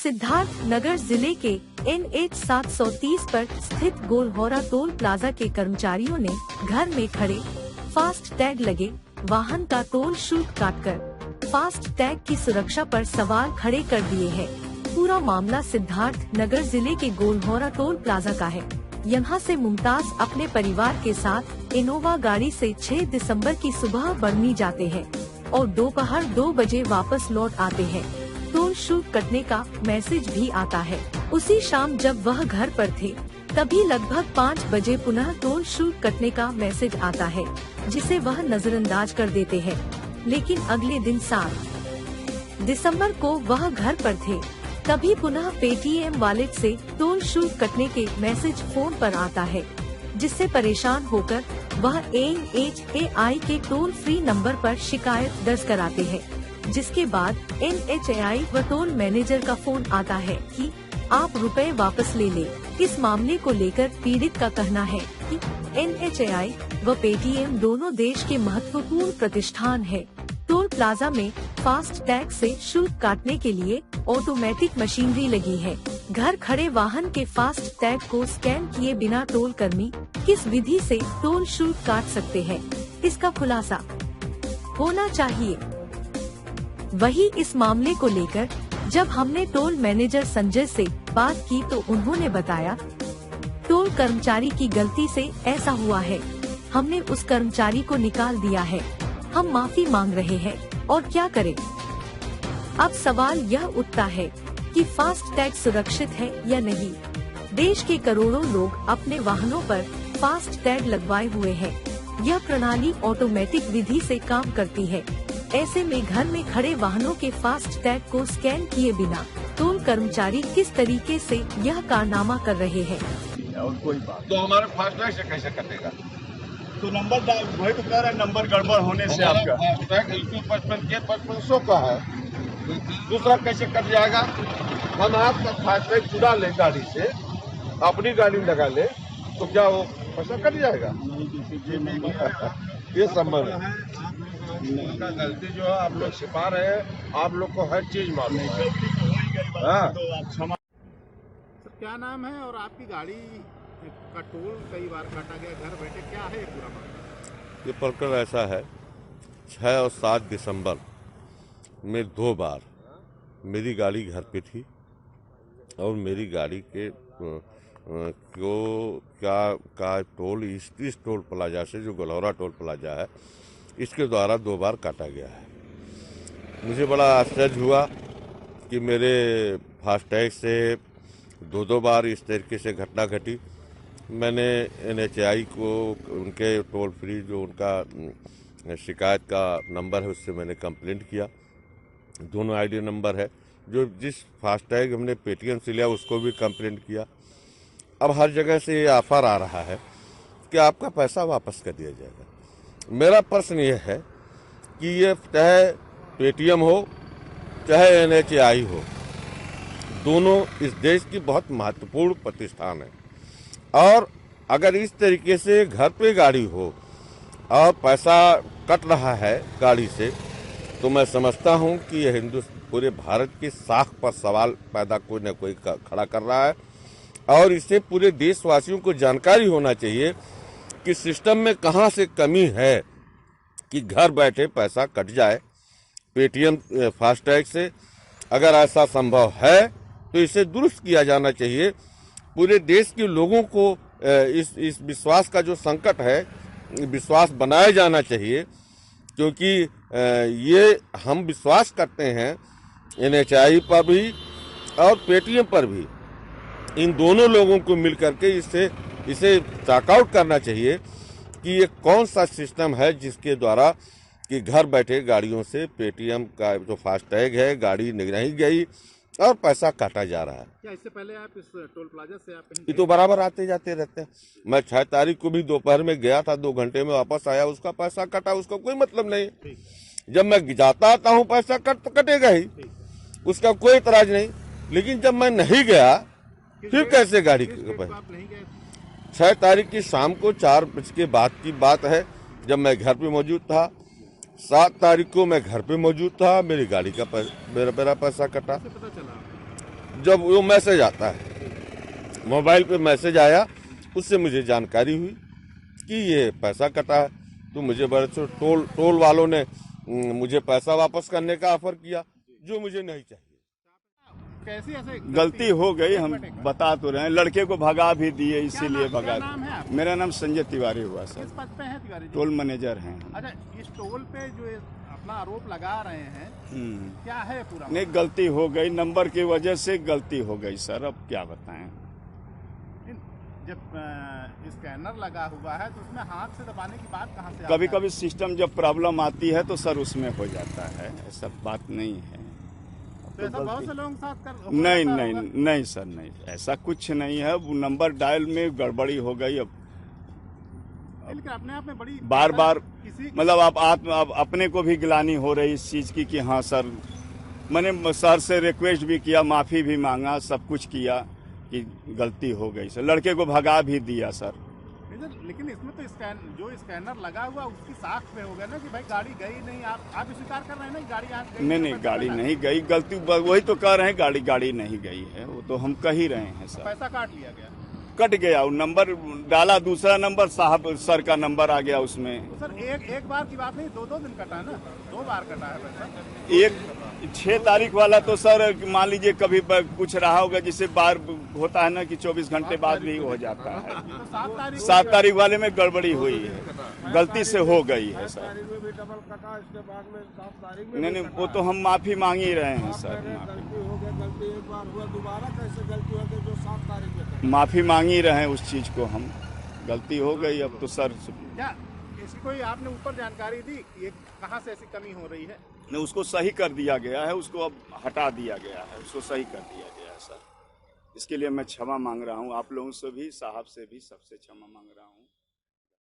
सिद्धार्थ नगर जिले के NH 730 पर स्थित गोलहौरा टोल प्लाजा के कर्मचारियों ने घर में खड़े फास्ट टैग लगे वाहन का टोल शुल्क काटकर फास्ट टैग की सुरक्षा पर सवाल खड़े कर दिए हैं। पूरा मामला सिद्धार्थ नगर जिले के गोलहौरा टोल प्लाजा का है। यहां से मुमताज अपने परिवार के साथ इनोवा गाड़ी से 6 दिसंबर की सुबह बरनी जाते हैं और दोपहर 2 बजे वापस लौट आते हैं। टोल शुल्क कटने का मैसेज भी आता है। उसी शाम जब वह घर पर थे तभी लगभग 5 बजे पुनः टोल शुल्क कटने का मैसेज आता है, जिसे वह नजरअंदाज कर देते हैं। लेकिन अगले दिन 7 दिसंबर को वह घर पर थे तभी पुनः पेटीएम वॉलेट से टोल शुल्क कटने के मैसेज फोन पर आता है, जिससे परेशान होकर वह NHAI के टोल फ्री नंबर पर शिकायत दर्ज कराते हैं। जिसके बाद NHAI व टोल मैनेजर का फोन आता है कि आप रुपए वापस ले ले। इस मामले को लेकर पीड़ित का कहना है कि NHAI व पेटीएम दोनों देश के महत्वपूर्ण प्रतिष्ठान है। टोल प्लाजा में फास्ट टैग से शुल्क काटने के लिए ऑटोमेटिक मशीनरी लगी है। घर खड़े वाहन के फास्ट टैग को स्कैन किए बिना टोल कर्मी किस विधि से टोल शुल्क काट सकते हैं, इसका खुलासा होना चाहिए। वही इस मामले को लेकर जब हमने टोल मैनेजर संजय से बात की तो उन्होंने बताया, टोल कर्मचारी की गलती से ऐसा हुआ है। हमने उस कर्मचारी को निकाल दिया है। हम माफी मांग रहे हैं और क्या करें। अब सवाल यह उठता है कि फास्ट टैग सुरक्षित है या नहीं। देश के करोड़ों लोग अपने वाहनों पर फास्ट टैग लगवाए हुए हैं। यह प्रणाली ऑटोमेटिक विधि से काम करती है। ऐसे में घर में खड़े वाहनों के फास्ट टैग को स्कैन किए बिना टोल कर्मचारी किस तरीके से यह कारनामा कर रहे हैं। और कोई बात तो हमारे फास्ट टैग से कैसे कटेगा? तो नंबर वही तो कह रहा है, नंबर गड़बड़ होने से आपका फास्ट टैग 55 का है, दूसरा कैसे कट जाएगा? हम आपका फास्ट टैग चुरा ले गाड़ी से, अपनी गाड़ी लगा ले तो क्या वो पैसा कट जाएगा? ये संभव है। उनका गलती जो है आप लोग छिपा रहे हैं, आप लोग को हर चीज मालूम है। सर क्या नाम है और आपकी गाड़ी का टोल कई बार काटा गया घर बैठे, क्या है पूरा मामला? ये प्रकरण ऐसा है, 6 और 7 दिसंबर में 2 बार मेरी गाड़ी घर पे थी और मेरी गाड़ी के का टोल इस टोल प्लाजा से, जो गोलहौरा टोल प्लाजा है, इसके द्वारा 2 बार काटा गया है। मुझे बड़ा आश्चर्य हुआ कि मेरे फास्टैग से 2 बार इस तरीके से घटना घटी। मैंने NHAI को उनके टोल फ्री जो उनका शिकायत का नंबर है उससे मैंने कंप्लेंट किया। दोनों ID नंबर है। जो जिस फास्टैग हमने पेटीएम से लिया उसको भी कंप्लेंट किया। अब हर जगह से ये ऑफर आ रहा है कि आपका पैसा वापस कर दिया जाएगा। मेरा प्रश्न ये है कि ये चाहे पेटीएम हो चाहे NHAI हो, दोनों इस देश की बहुत महत्वपूर्ण प्रतिष्ठान है और अगर इस तरीके से घर पे गाड़ी हो और पैसा कट रहा है गाड़ी से, तो मैं समझता हूं कि यह पूरे भारत की साख पर सवाल पैदा कोई न कोई खड़ा कर रहा है और इससे पूरे देशवासियों को जानकारी होना चाहिए कि सिस्टम में कहां से कमी है कि घर बैठे पैसा कट जाए पेटीएम फास्टैग से। अगर ऐसा संभव है तो इसे दुरुस्त किया जाना चाहिए। पूरे देश के लोगों को इस विश्वास का जो संकट है, विश्वास बनाया जाना चाहिए, क्योंकि ये हम विश्वास करते हैं NHAI पर भी और पेटीएम पर भी। इन दोनों लोगों को मिलकर के इसे चेकआउट करना चाहिए कि ये कौन सा सिस्टम है जिसके द्वारा कि घर बैठे गाड़ियों से पेटीएम का जो फास्टैग है गाड़ी नहीं गई और पैसा काटा जा रहा है। क्या इससे पहले आप इस टोल प्लाजा से आप ये तो बराबर आते जाते रहते हैं। मैं 6 तारीख को भी दोपहर में गया था, 2 घंटे में वापस आया, उसका पैसा कटा, उसका कोई मतलब नहीं। जब मैं जाता आता हूँ पैसा कटेगा ही, उसका कोई एतराज नहीं। लेकिन जब मैं नहीं गया फिर कैसे गाड़ी 6 तारीख की शाम को 4 बजे के बाद की बात है, जब मैं घर पे मौजूद था। 7 तारीख को मैं घर पे मौजूद था, मेरी गाड़ी का मेरा पैसा कटा। जब वो मैसेज आता है, मोबाइल पे मैसेज आया, उससे मुझे जानकारी हुई कि ये पैसा कटा है। तो मुझे बड़े टोल वालों ने मुझे पैसा वापस करने का ऑफर किया, जो मुझे नहीं चाहिए। कैसी ऐसे गलती हो गई, हम बता तो रहे हैं। लड़के को भगा भी दिए, इसीलिए क्या भगा नाम है दिए। आपका? मेरा नाम संजय तिवारी हुआ किस सर, पद पे है तिवारी जी? टोल मैनेजर हैं। अच्छा, इस टोल पे जो अपना आरोप लगा रहे हैं, क्या है पूरा? नहीं, गलती हो गई, नंबर की वजह से गलती हो गई सर, अब क्या बताएं। जब स्कैनर लगा हुआ है तो उसमें हाथ से दबाने की बात कहाँ से आता कभी है? कभी सिस्टम जब प्रॉब्लम आती है तो सर उसमें हो जाता है, ऐसा बात नहीं है। तो ऐसा बहुत से लोगों के साथ नहीं होता नहीं होगा? नहीं सर, नहीं, ऐसा कुछ नहीं है। वो नंबर डायल में गड़बड़ी हो गई। अब लेकिन अपने आप में बड़ी बार बार किसी मतलब आप अपने को भी गिलानी हो रही इस चीज की कि हाँ सर, मैंने सर से रिक्वेस्ट भी किया, माफी भी मांगा, सब कुछ किया कि गलती हो गई सर। लड़के को भगा भी दिया सर। लेकिन इसमें तो जो स्कैनर लगा हुआ उसकी साख पे हो गया ना कि भाई गाड़ी गई नहीं। आप स्वीकार कर रहे हैं ना कि गाड़ी आज गई? नहीं, गाड़ी नहीं गई, गलती वही तो कह रहे हैं, गाड़ी नहीं गई है, वो तो हम कह ही रहे हैं सर। पैसा काट लिया गया, कट गया, वो नंबर डाला, दूसरा नंबर साहब सर का नंबर आ गया उसमें। तो सर एक बार की बात नहीं, दो दिन कटा ना, 2 बार कटा है पैसा। एक 6 तारीख वाला तो सर मान लीजिए कभी कुछ रहा होगा, जिससे बार होता है ना कि 24 घंटे बाद भी हो जाता है। तो 7 तारीख वाले में गड़बड़ी हुई है, गलती से हो गई है सर। नहीं, वो तो हम माफी मांग ही रहे हैं सर, माफी मांग ही रहे हैं उस चीज को हम। गलती हो गई, अब तो सर क्या इसकी कोई आपने ऊपर जानकारी दी ये कहाँ से ऐसी कमी हो रही है? ने उसको सही कर दिया गया है, उसको अब हटा दिया गया है, उसको सही कर दिया गया है सर। इसके लिए मैं क्षमा मांग रहा हूँ, आप लोगों से भी, साहब से भी, सबसे क्षमा मांग रहा हूँ।